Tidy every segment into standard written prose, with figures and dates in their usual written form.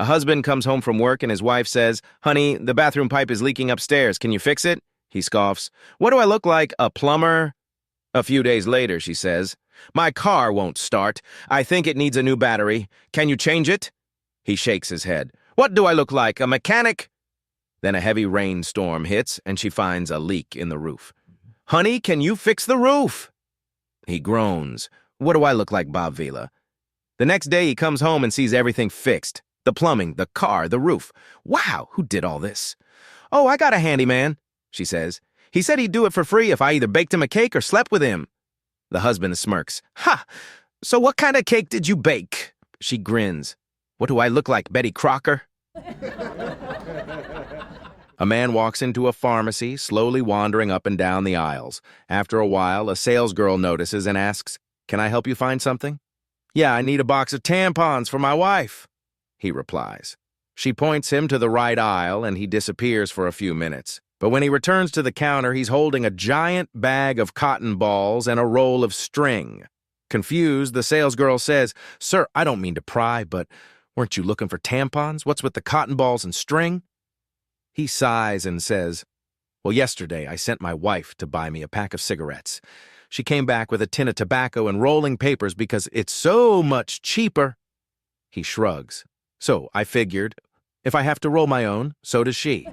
A husband comes home from work and his wife says, "Honey, the bathroom pipe is leaking upstairs. Can you fix it?" He scoffs. "What do I look like, a plumber?" A few days later, she says, "My car won't start. I think it needs a new battery. Can you change it?" He shakes his head. "What do I look like, a mechanic?" Then a heavy rainstorm hits and she finds a leak in the roof. "Honey, can you fix the roof?" He groans. "What do I look like, Bob Vila?" The next day he comes home and sees everything fixed. The plumbing, the car, the roof. "Wow, who did all this?" "Oh, I got a handyman," she says. "He said he'd do it for free if I either baked him a cake or slept with him." The husband smirks. "Ha! So what kind of cake did you bake?" She grins. "What do I look like, Betty Crocker?" A man walks into a pharmacy, slowly wandering up and down the aisles. After a while, a salesgirl notices and asks, "Can I help you find something?" "Yeah, I need a box of tampons for my wife," he replies. She points him to the right aisle and he disappears for a few minutes. But when he returns to the counter, he's holding a giant bag of cotton balls and a roll of string. Confused, the salesgirl says, "Sir, I don't mean to pry, but weren't you looking for tampons? What's with the cotton balls and string?" He sighs and says, "Well, yesterday I sent my wife to buy me a pack of cigarettes. She came back with a tin of tobacco and rolling papers because it's so much cheaper." He shrugs. "So I figured, if I have to roll my own, so does she."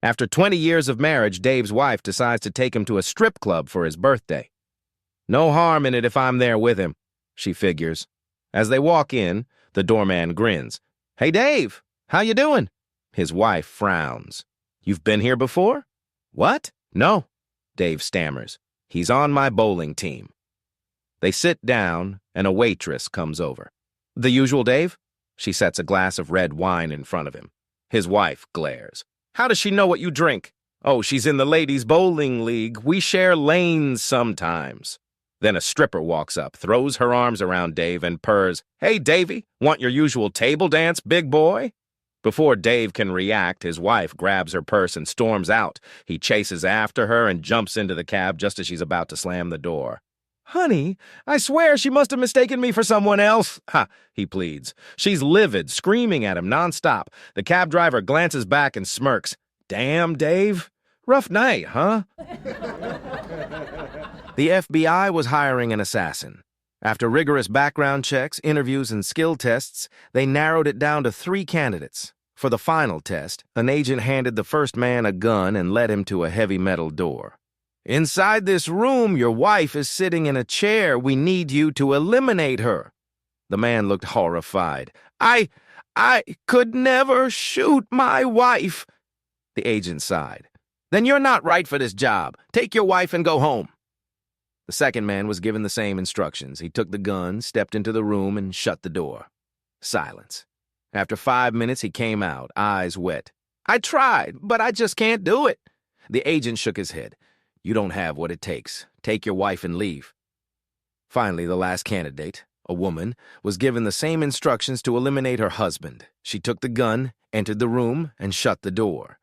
After 20 years of marriage, Dave's wife decides to take him to a strip club for his birthday. "No harm in it if I'm there with him," she figures. As they walk in, the doorman grins. "Hey, Dave, how you doing?" His wife frowns. "You've been here before?" "What?" "No," Dave stammers. "He's on my bowling team." They sit down, and a waitress comes over. "The usual, Dave?" She sets a glass of red wine in front of him. His wife glares. "How does she know what you drink?" "Oh, she's in the ladies' bowling league. We share lanes sometimes." Then a stripper walks up, throws her arms around Dave and purrs, "Hey, Davey, want your usual table dance, big boy?" Before Dave can react, his wife grabs her purse and storms out. He chases after her and jumps into the cab just as she's about to slam the door. "Honey, I swear she must have mistaken me for someone else," he pleads. She's livid, screaming at him nonstop. The cab driver glances back and smirks. "Damn, Dave. Rough night, huh?" The FBI was hiring an assassin. After rigorous background checks, interviews, and skill tests, they narrowed it down to 3 candidates. For the final test, an agent handed the first man a gun and led him to a heavy metal door. "Inside this room, your wife is sitting in a chair. We need you to eliminate her." The man looked horrified. I could never shoot my wife." The agent sighed. "Then you're not right for this job. Take your wife and go home." The second man was given the same instructions. He took the gun, stepped into the room, and shut the door. Silence. After 5 minutes, he came out, eyes wet. "I tried, but I just can't do it." The agent shook his head. "You don't have what it takes. Take your wife and leave." Finally, the last candidate, a woman, was given the same instructions to eliminate her husband. She took the gun, entered the room, and shut the door.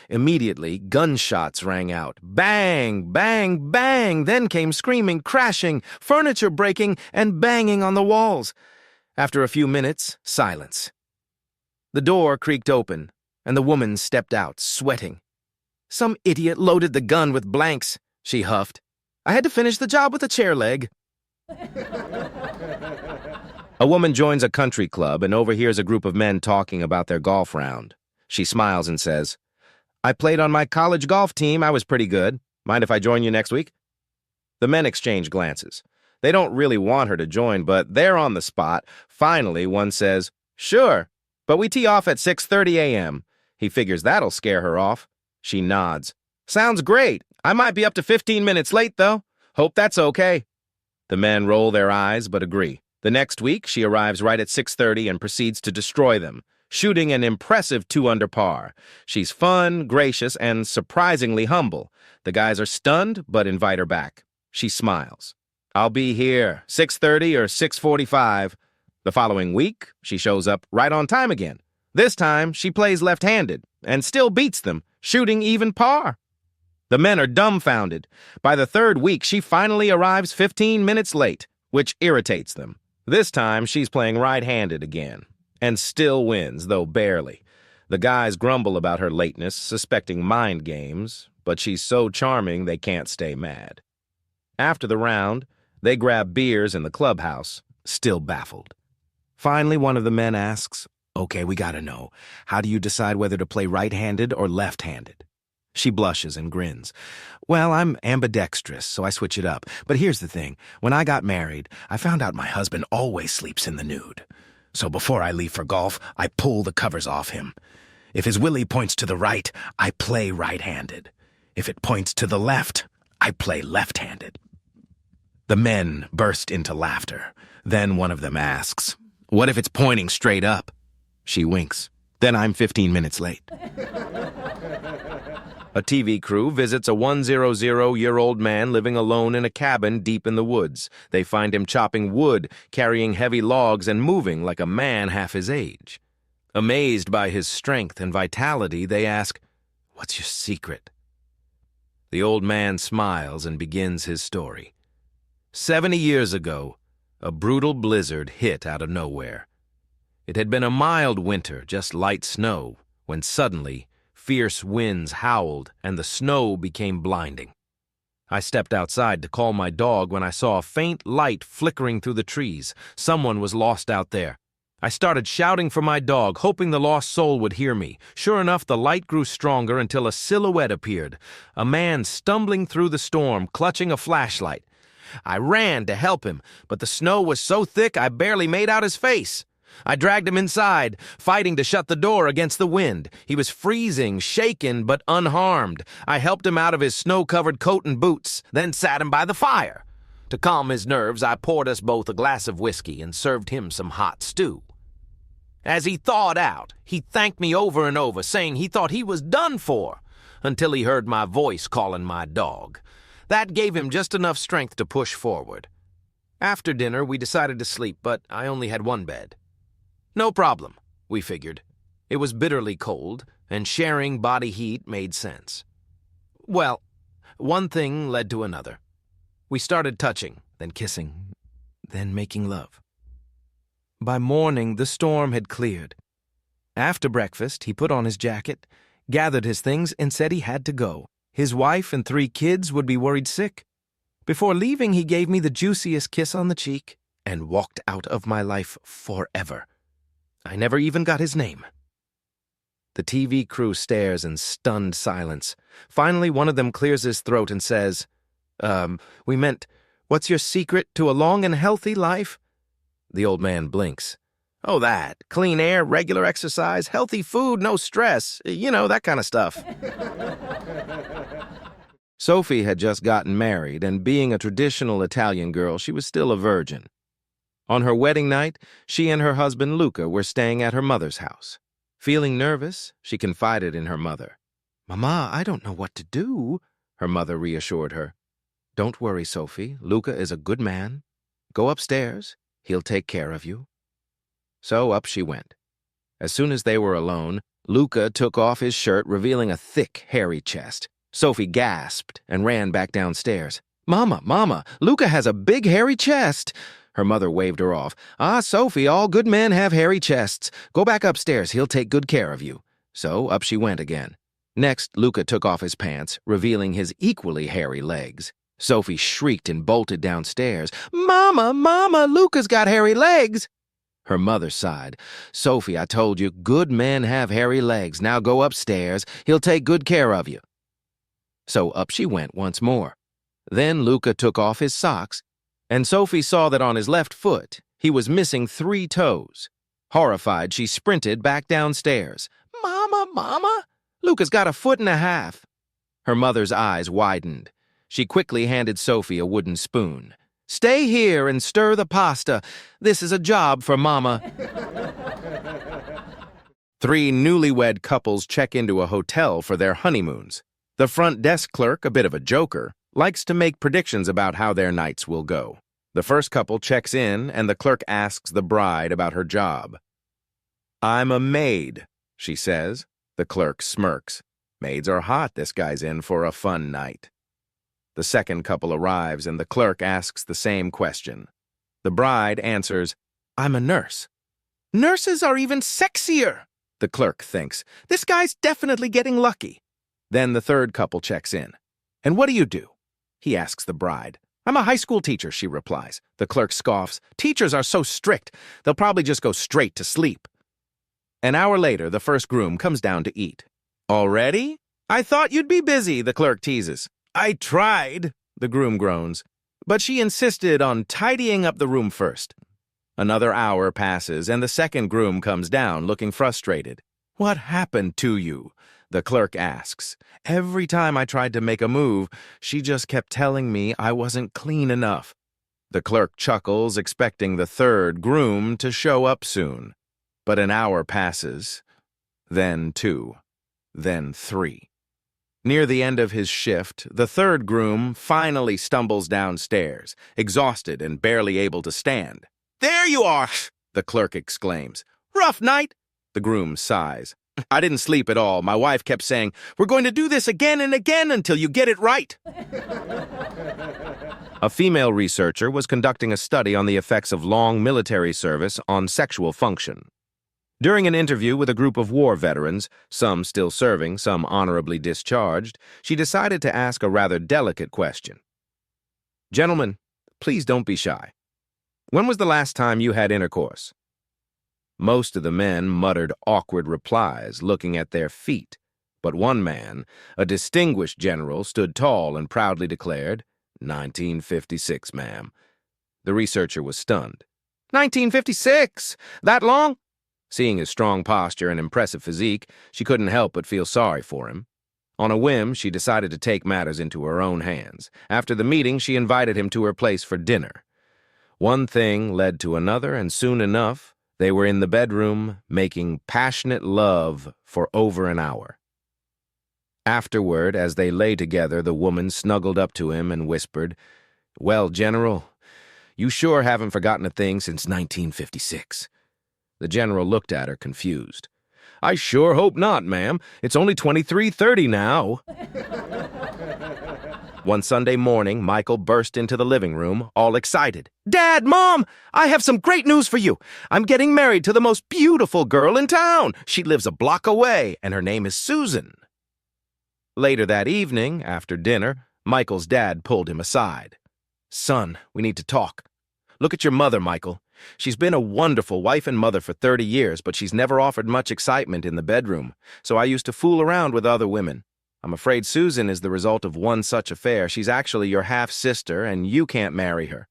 Immediately, gunshots rang out. Bang, bang, bang! Then came screaming, crashing, furniture breaking, and banging on the walls. After a few minutes, silence. The door creaked open, and the woman stepped out, sweating. "Some idiot loaded the gun with blanks," she huffed. "I had to finish the job with a chair leg." A woman joins a country club and overhears a group of men talking about their golf round. She smiles and says, "I played on my college golf team. I was pretty good. Mind if I join you next week?" The men exchange glances. They don't really want her to join, but they're on the spot. Finally, one says, "Sure, but we tee off at 6:30 a.m. He figures that'll scare her off. She nods. "Sounds great. I might be up to 15 minutes late, though. Hope that's okay." The men roll their eyes but agree. The next week, she arrives right at 6:30 and proceeds to destroy them, shooting an impressive 2 under par. She's fun, gracious, and surprisingly humble. The guys are stunned but invite her back. She smiles. "I'll be here, 6:30 or 6:45. The following week, she shows up right on time again. This time, she plays left-handed and still beats them, shooting even par. The men are dumbfounded. By the 3rd week, she finally arrives 15 minutes late, which irritates them. This time, she's playing right-handed again, and still wins, though barely. The guys grumble about her lateness, suspecting mind games, but she's so charming they can't stay mad. After the round, they grab beers in the clubhouse, still baffled. Finally, one of the men asks, "Okay, we gotta know. How do you decide whether to play right-handed or left-handed?" She blushes and grins. "Well, I'm ambidextrous, so I switch it up. But here's the thing. When I got married, I found out my husband always sleeps in the nude. So before I leave for golf, I pull the covers off him. If his willy points to the right, I play right-handed. If it points to the left, I play left-handed." The men burst into laughter. Then one of them asks, "What if it's pointing straight up?" She winks. "Then I'm 15 minutes late." A TV crew visits a 100-year-old man living alone in a cabin deep in the woods. They find him chopping wood, carrying heavy logs, and moving like a man half his age. Amazed by his strength and vitality, they ask, "What's your secret?" The old man smiles and begins his story. 70 years ago, a brutal blizzard hit out of nowhere. It had been a mild winter, just light snow, when suddenly fierce winds howled and the snow became blinding. I stepped outside to call my dog when I saw a faint light flickering through the trees. Someone was lost out there. I started shouting for my dog, hoping the lost soul would hear me. Sure enough, the light grew stronger until a silhouette appeared, a man stumbling through the storm, clutching a flashlight. I ran to help him, but the snow was so thick I barely made out his face. I dragged him inside, fighting to shut the door against the wind. He was freezing, shaken, but unharmed. I helped him out of his snow-covered coat and boots, then sat him by the fire. To calm his nerves, I poured us both a glass of whiskey and served him some hot stew. As he thawed out, he thanked me over and over, saying he thought he was done for, until he heard my voice calling my dog. That gave him just enough strength to push forward. After dinner, we decided to sleep, but I only had one bed. No problem, we figured. It was bitterly cold, and sharing body heat made sense. Well, one thing led to another. We started touching, then kissing, then making love. By morning, the storm had cleared. After breakfast, he put on his jacket, gathered his things, and said he had to go. His wife and 3 kids would be worried sick. Before leaving, he gave me the juiciest kiss on the cheek and walked out of my life forever. I never even got his name. The TV crew stares in stunned silence. Finally, one of them clears his throat and says, we meant, what's your secret to a long and healthy life?" The old man blinks. "Oh, that. Clean air, regular exercise, healthy food, no stress. You know, that kind of stuff." Sophie had just gotten married, and being a traditional Italian girl, she was still a virgin. On her wedding night, she and her husband Luca were staying at her mother's house. Feeling nervous, she confided in her mother. "Mama, I don't know what to do," her mother reassured her. "Don't worry, Sophie. Luca is a good man. Go upstairs. He'll take care of you." So up she went. As soon as they were alone, Luca took off his shirt, revealing a thick, hairy chest. Sophie gasped and ran back downstairs. Mama, Luca has a big, hairy chest." Her mother waved her off. "Ah, Sophie, all good men have hairy chests. Go back upstairs. He'll take good care of you." So up she went again. Next, Luca took off his pants, revealing his equally hairy legs. Sophie shrieked and bolted downstairs. Mama, Luca's got hairy legs." Her mother sighed. "Sophie, I told you, good men have hairy legs. Now go upstairs. He'll take good care of you." So up she went once more. Then Luca took off his socks, and Sophie saw that on his left foot he was missing 3 toes. Horrified, she sprinted back downstairs. Mama, Luca's got 1.5 feet. Her mother's eyes widened. She quickly handed Sophie a wooden spoon. "Stay here and stir the pasta. This is a job for Mama." 3 newlywed couples check into a hotel for their honeymoons. The front desk clerk, a bit of a joker, likes to make predictions about how their nights will go. The first couple checks in, and the clerk asks the bride about her job. "I'm a maid," she says. The clerk smirks. Maids are hot. This guy's in for a fun night. The second couple arrives, and the clerk asks the same question. The bride answers, "I'm a nurse." "Nurses are even sexier," the clerk thinks. "This guy's definitely getting lucky." Then the third couple checks in. "And what do you do?" he asks the bride. "I'm a high school teacher," she replies. The clerk scoffs. "Teachers are so strict. They'll probably just go straight to sleep." An hour later, the first groom comes down to eat. "Already? I thought you'd be busy," the clerk teases. "I tried," the groom groans. But she insisted on tidying up the room first. Another hour passes, and the second groom comes down, looking frustrated. "What happened to you?" the clerk asks. "Every time I tried to make a move, she just kept telling me I wasn't clean enough." The clerk chuckles, expecting the third groom to show up soon. But an hour passes, then 2, then 3. Near the end of his shift, the third groom finally stumbles downstairs, exhausted and barely able to stand. "There you are!" the clerk exclaims. "Rough night?" The groom sighs. "I didn't sleep at all. My wife kept saying, 'We're going to do this again and again until you get it right.'" A female researcher was conducting a study on the effects of long military service on sexual function. During an interview with a group of war veterans, some still serving, some honorably discharged, she decided to ask a rather delicate question. "Gentlemen, please don't be shy. When was the last time you had intercourse?" Most of the men muttered awkward replies, looking at their feet. But one man, a distinguished general, stood tall and proudly declared, "1956, ma'am." The researcher was stunned. "1956? That long?" Seeing his strong posture and impressive physique, she couldn't help but feel sorry for him. On a whim, she decided to take matters into her own hands. After the meeting, she invited him to her place for dinner. One thing led to another, and soon enough, they were in the bedroom, making passionate love for over an hour. Afterward, as they lay together, the woman snuggled up to him and whispered, "Well, General, you sure haven't forgotten a thing since 1956. The general looked at her, confused. "I sure hope not, ma'am. It's only 23:30 now." One Sunday morning, Michael burst into the living room, all excited. "Dad, Mom, I have some great news for you. I'm getting married to the most beautiful girl in town. She lives a block away, and her name is Susan." Later that evening, after dinner, Michael's dad pulled him aside. "Son, we need to talk. Look at your mother, Michael. She's been a wonderful wife and mother for 30 years, but she's never offered much excitement in the bedroom, so I used to fool around with other women. I'm afraid Susan is the result of one such affair. She's actually your half-sister, and you can't marry her."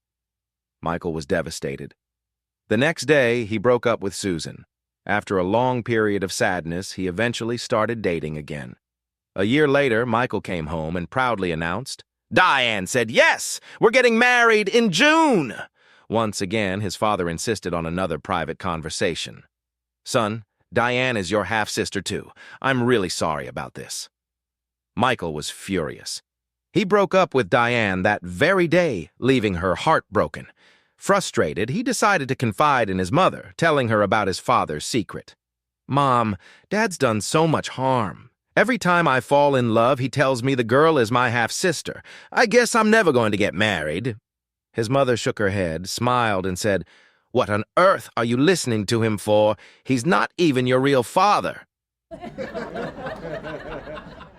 Michael was devastated. The next day, he broke up with Susan. After a long period of sadness, he eventually started dating again. A year later, Michael came home and proudly announced, "Diane said yes! We're getting married in June!" Once again, his father insisted on another private conversation. "Son, Diane is your half-sister too. I'm really sorry about this." Michael was furious. He broke up with Diane that very day, leaving her heartbroken. Frustrated, he decided to confide in his mother, telling her about his father's secret. "Mom, Dad's done so much harm. Every time I fall in love, he tells me the girl is my half-sister. I guess I'm never going to get married." His mother shook her head, smiled, and said, "What on earth are you listening to him for? He's not even your real father."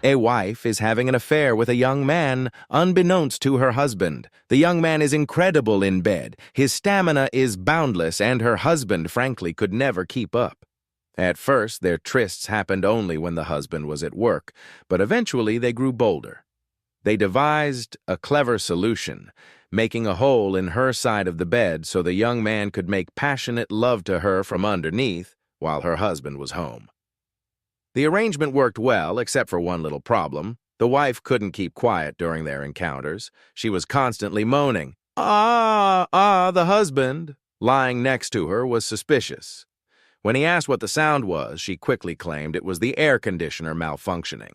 A wife is having an affair with a young man, unbeknownst to her husband. The young man is incredible in bed. His stamina is boundless, and her husband, frankly, could never keep up. At first, their trysts happened only when the husband was at work, but eventually they grew bolder. They devised a clever solution, making a hole in her side of the bed so the young man could make passionate love to her from underneath while her husband was home. The arrangement worked well, except for one little problem. The wife couldn't keep quiet during their encounters. She was constantly moaning. The husband, lying next to her, was suspicious. When he asked what the sound was, she quickly claimed it was the air conditioner malfunctioning.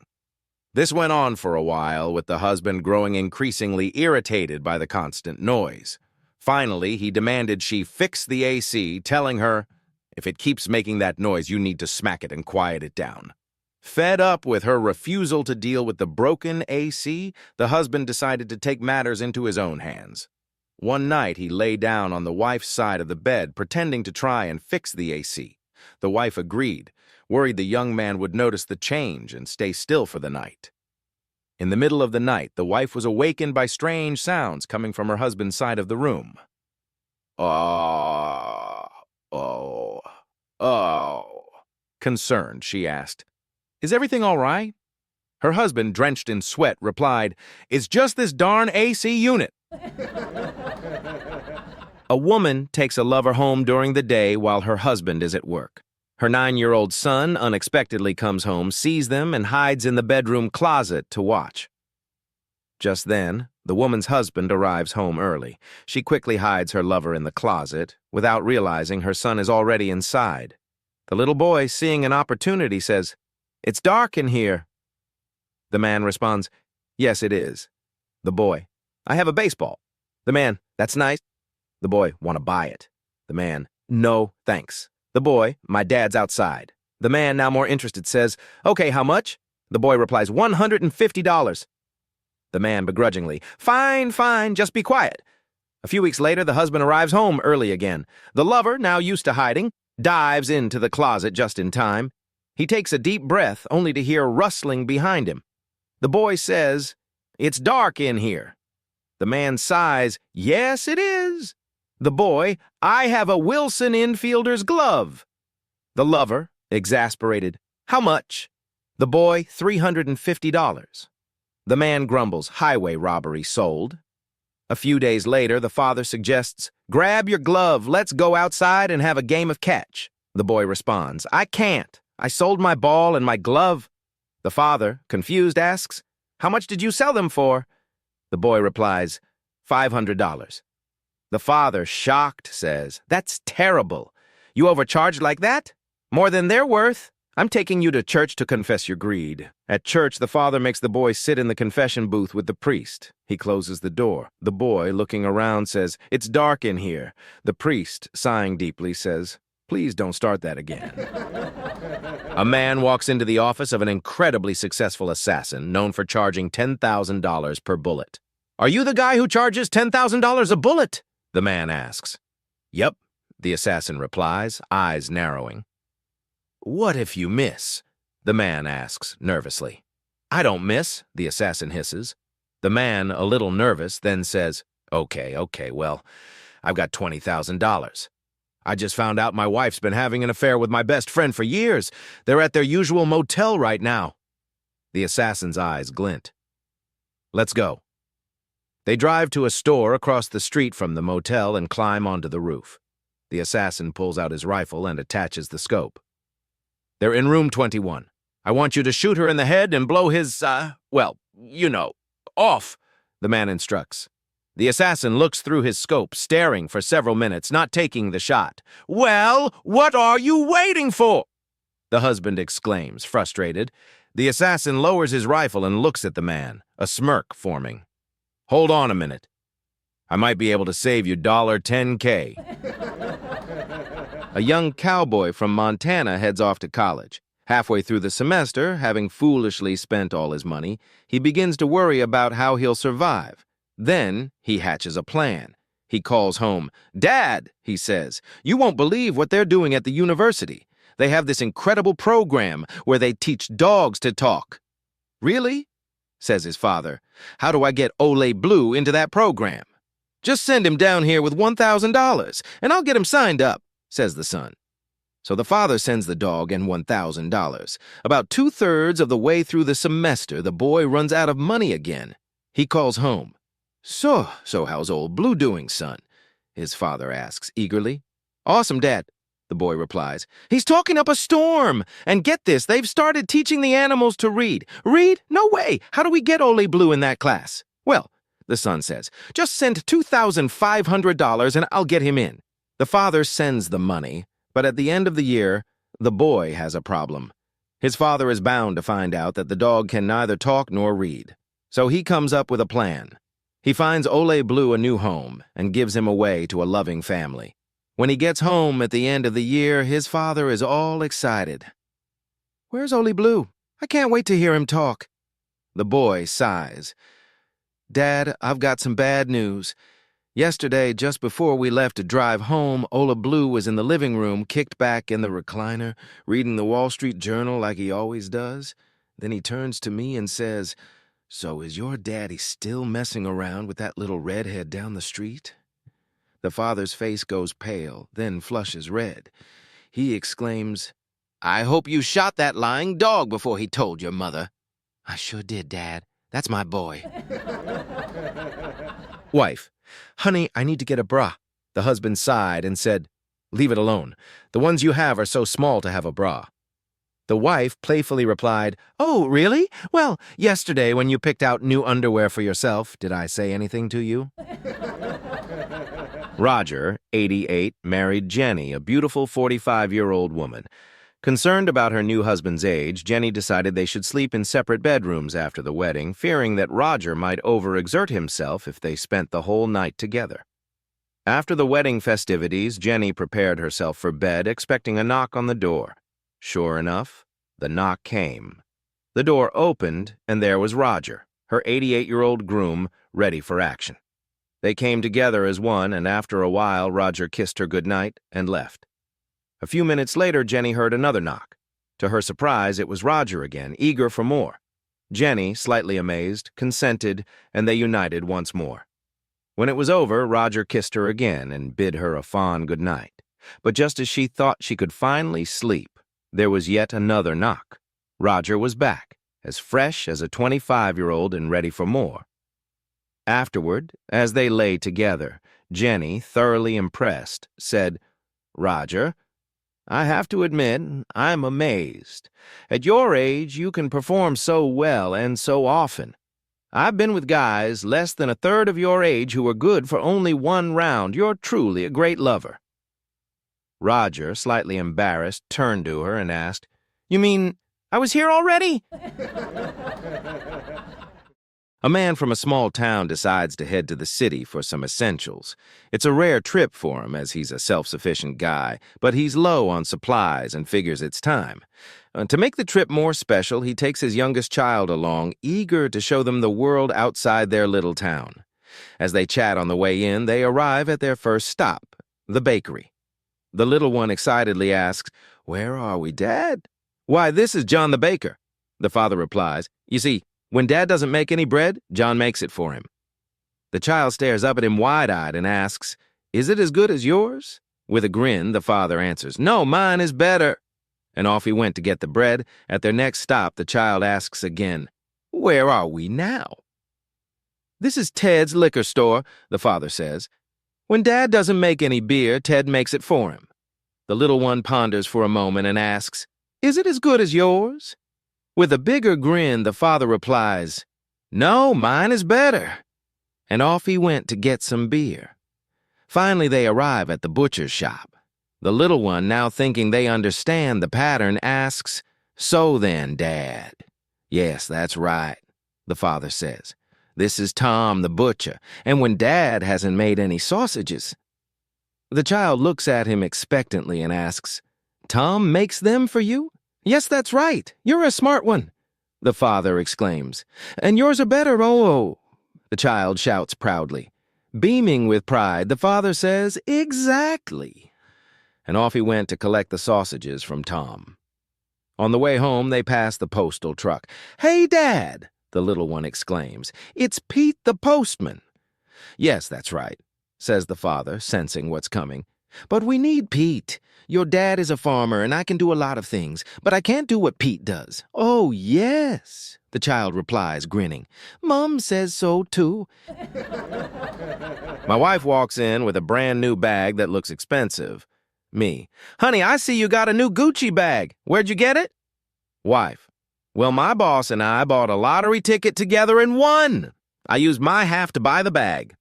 This went on for a while, with the husband growing increasingly irritated by the constant noise. Finally, he demanded she fix the AC, telling her, "If it keeps making that noise, you need to smack it and quiet it down." Fed up with her refusal to deal with the broken AC, the husband decided to take matters into his own hands. One night, he lay down on the wife's side of the bed, pretending to try and fix the AC. The wife agreed, worried the young man would notice the change and stay still for the night. In the middle of the night, the wife was awakened by strange sounds coming from her husband's side of the room. "Oh, oh, oh." Concerned, she asked, "Is everything all right?" Her husband, drenched in sweat, replied, "It's just this darn AC unit." A woman takes a lover home during the day while her husband is at work. Her 9-year-old son unexpectedly comes home, sees them, and hides in the bedroom closet to watch. Just then, the woman's husband arrives home early. She quickly hides her lover in the closet, without realizing her son is already inside. The little boy, seeing an opportunity, says, "It's dark in here." The man responds, "Yes, it is." The boy, "I have a baseball." The man, "That's nice." The boy, "Want to buy it?" The man, "No, thanks." The boy, "My dad's outside." The man, now more interested, says, "Okay, how much?" The boy replies, $150. The man, begrudgingly, Fine, just be quiet." A few weeks later, the husband arrives home early again. The lover, now used to hiding, dives into the closet just in time. He takes a deep breath, only to hear rustling behind him. The boy says, "It's dark in here." The man sighs, "Yes, it is." The boy, "I have a Wilson infielder's glove." The lover, exasperated, "How much?" The boy, $350. The man grumbles, "Highway robbery sold." A few days later, the father suggests, "Grab your glove, let's go outside and have a game of catch." The boy responds, "I can't. I sold my ball and my glove." The father, confused, asks, "How much did you sell them for?" The boy replies, $500. The father, shocked, says, "That's terrible. You overcharged like that? More than they're worth. I'm taking you to church to confess your greed." At church, the father makes the boy sit in the confession booth with the priest. He closes the door. The boy, looking around, says, "It's dark in here." The priest, sighing deeply, says, "Please don't start that again." A man walks into the office of an incredibly successful assassin known for charging $10,000 per bullet. "Are you the guy who charges $10,000 a bullet?" the man asks. "Yep," the assassin replies, eyes narrowing. "What if you miss?" the man asks nervously. "I don't miss," the assassin hisses. The man, a little nervous, then says, Okay, well, I've got $20,000. I just found out my wife's been having an affair with my best friend for years. They're at their usual motel right now." The assassin's eyes glint. "Let's go." They drive to a store across the street from the motel and climb onto the roof. The assassin pulls out his rifle and attaches the scope. "They're in room 21. I want you to shoot her in the head and blow his, off," the man instructs. The assassin looks through his scope, staring for several minutes, not taking the shot. "Well, what are you waiting for?" the husband exclaims, frustrated. The assassin lowers his rifle and looks at the man, a smirk forming. "Hold on a minute. I might be able to save you $10K. A young cowboy from Montana heads off to college. Halfway through the semester, having foolishly spent all his money, he begins to worry about how he'll survive. Then he hatches a plan. He calls home. "Dad," he says, "you won't believe what they're doing at the university. They have this incredible program where they teach dogs to talk." "Really?" says his father. "How do I get Ole Blue into that program?" "Just send him down here with $1,000, and I'll get him signed up," says the son. So the father sends the dog and $1,000. About 2/3 of the way through the semester, the boy runs out of money again. He calls home. So how's old Blue doing, son?" his father asks eagerly. "Awesome, Dad," the boy replies. "He's talking up a storm. And get this, they've started teaching the animals to read." "Read? No way. How do we get Ole Blue in that class?" "Well," the son says, "just send $2,500 and I'll get him in." The father sends the money, but at the end of the year, the boy has a problem. His father is bound to find out that the dog can neither talk nor read. So he comes up with a plan. He finds Ole Blue a new home and gives him away to a loving family. When he gets home at the end of the year, his father is all excited. "Where's Ole Blue? I can't wait to hear him talk." The boy sighs. "Dad, I've got some bad news. Yesterday, just before we left to drive home, Ola Blue was in the living room, kicked back in the recliner, reading the Wall Street Journal like he always does. Then he turns to me and says, "So is your daddy still messing around with that little redhead down the street?" The father's face goes pale, then flushes red. He exclaims, "I hope you shot that lying dog before he told your mother." "I sure did, Dad. That's my boy." Wife, "Honey, I need to get a bra." The husband sighed and said, "Leave it alone. The ones you have are so small to have a bra." The wife playfully replied, "Oh, really? Well, yesterday when you picked out new underwear for yourself, did I say anything to you?" Roger, 88, married Jenny, a beautiful 45-year-old woman. Concerned about her new husband's age, Jenny decided they should sleep in separate bedrooms after the wedding, fearing that Roger might overexert himself if they spent the whole night together. After the wedding festivities, Jenny prepared herself for bed, expecting a knock on the door. Sure enough, the knock came. The door opened, and there was Roger, her 88-year-old groom, ready for action. They came together as one, and after a while, Roger kissed her goodnight and left. A few minutes later, Jenny heard another knock. To her surprise, it was Roger again, eager for more. Jenny, slightly amazed, consented, and they united once more. When it was over, Roger kissed her again and bid her a fond goodnight. But just as she thought she could finally sleep, there was yet another knock. Roger was back, as fresh as a 25-year-old and ready for more. Afterward, as they lay together, Jenny, thoroughly impressed, said, "Roger, I have to admit, I'm amazed. At your age, you can perform so well and so often. I've been with guys less than a third of your age who are good for only one round. You're truly a great lover." Roger, slightly embarrassed, turned to her and asked, "You mean I was here already?" A man from a small town decides to head to the city for some essentials. It's a rare trip for him as he's a self-sufficient guy, but he's low on supplies and figures it's time. To make the trip more special, he takes his youngest child along, eager to show them the world outside their little town. As they chat on the way in, they arrive at their first stop, the bakery. The little one excitedly asks, "Where are we, Dad?" "Why, this is John the baker," the father replies. "You see, when Dad doesn't make any bread, John makes it for him." The child stares up at him wide-eyed and asks, "Is it as good as yours?" With a grin, the father answers, "No, mine is better." And off he went to get the bread. At their next stop, the child asks again, "Where are we now?" "This is Ted's liquor store," the father says. "When Dad doesn't make any beer, Ted makes it for him." The little one ponders for a moment and asks, "Is it as good as yours?" With a bigger grin, the father replies, "No, mine is better." And off he went to get some beer. Finally, they arrive at the butcher's shop. The little one, now thinking they understand the pattern, asks, "So then, Dad?" "Yes, that's right," the father says. "This is Tom the butcher, and when Dad hasn't made any sausages." The child looks at him expectantly and asks, "Tom makes them for you?" "Yes, that's right. You're a smart one," the father exclaims. "And yours are better, oh," the child shouts proudly. Beaming with pride, the father says, "Exactly." And off he went to collect the sausages from Tom. On the way home, they pass the postal truck. "Hey, Dad," the little one exclaims, "it's Pete the postman." "Yes, that's right," says the father, sensing what's coming. "But we need Pete. Your dad is a farmer, and I can do a lot of things, but I can't do what Pete does." "Oh, yes," the child replies, grinning. "Mom says so, too." My wife walks in with a brand new bag that looks expensive. Me, "Honey, I see you got a new Gucci bag. Where'd you get it?" Wife, "Well, my boss and I bought a lottery ticket together and won. I used my half to buy the bag."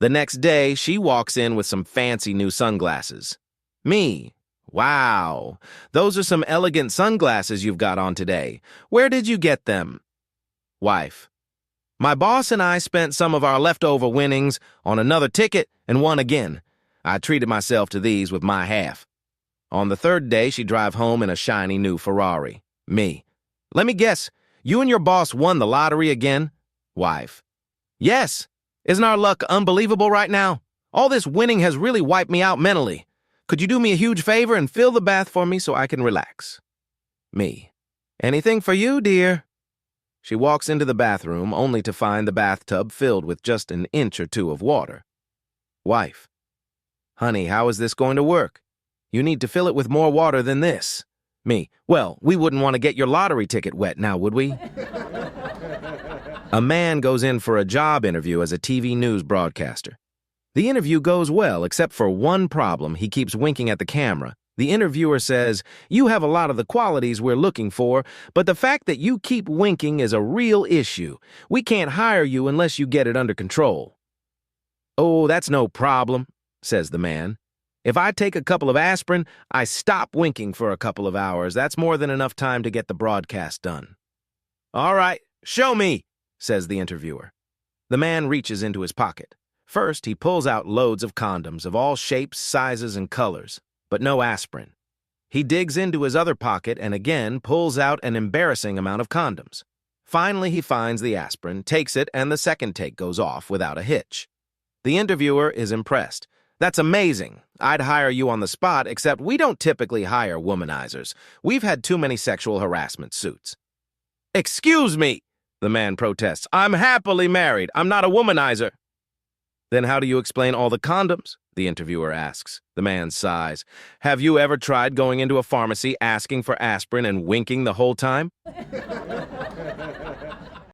The next day, she walks in with some fancy new sunglasses. Me, "Wow, those are some elegant sunglasses you've got on today. Where did you get them?" Wife, "My boss and I spent some of our leftover winnings on another ticket and won again. I treated myself to these with my half." On the third day, she drive home in a shiny new Ferrari. Me, "Let me guess, you and your boss won the lottery again?" Wife, "Yes, Isn't our luck unbelievable right now? All this winning has really wiped me out mentally. Could you do me a huge favor and fill the bath for me so I can relax? Me. Anything for you, dear. She walks into the bathroom only to find the bathtub filled with just an inch or two of water. Wife. Honey, how is this going to work? You need to fill it with more water than this. Me. Well, we wouldn't want to get your lottery ticket wet now, would we? A man goes in for a job interview as a TV news broadcaster. The interview goes well, except for one problem. He keeps winking at the camera. The interviewer says, "You have a lot of the qualities we're looking for, but the fact that you keep winking is a real issue. We can't hire you unless you get it under control." "Oh, that's no problem," says the man. "If I take a couple of aspirin, I stop winking for a couple of hours. That's more than enough time to get the broadcast done." "All right, show me," says the interviewer. The man reaches into his pocket. First, he pulls out loads of condoms of all shapes, sizes, and colors, but no aspirin. He digs into his other pocket and again pulls out an embarrassing amount of condoms. Finally, he finds the aspirin, takes it, and the second take goes off without a hitch. The interviewer is impressed. "That's amazing. I'd hire you on the spot, except we don't typically hire womanizers. We've had too many sexual harassment suits." "Excuse me," the man protests. "I'm happily married. I'm not a womanizer." "Then how do you explain all the condoms?" the interviewer asks. The man sighs. "Have you ever tried going into a pharmacy, asking for aspirin, and winking the whole time?"